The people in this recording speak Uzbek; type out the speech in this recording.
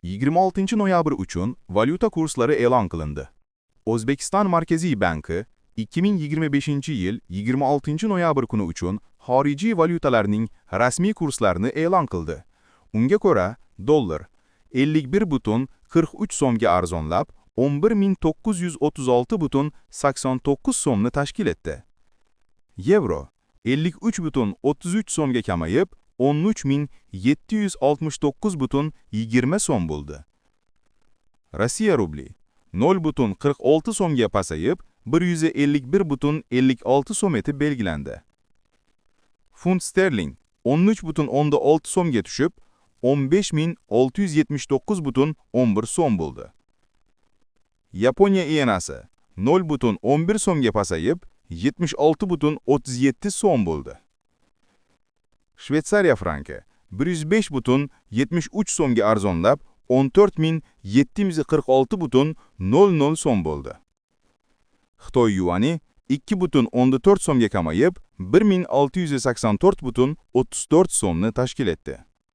26 noyabr uchun valyuta kurslari e'lon qilindi. O'zbekiston Markaziy banki 2025-yil 26 noyabr kuni uchun xorijiy valyutalarning rasmiy kurslarini e'lon qildi. Unga ko'ra, dollar 51,43 so'mga arzonlab, 11.936,89 so'mni tashkil etdi. Yevro 53,33 so'mga kamayib, 13.769,20 so'm bo'ldi. Rossiya rubli 0,46 so'mga pasayib, 151,56 so'm etib belgilandi. Funt sterling 13,6 so'mga tushib, 15.679,11 so'm bo'ldi. Yaponiya iyenasi 0,11 so'mga pasayib, 76,37 so'm bo'ldi. Shveysariya franki 105,73 so'mga arzonlab, 14.746,00 so'm bo'ldi. Xitoy yuani 2,14 so'mga kamayib, 1684,34 so'mni tashkil etdi.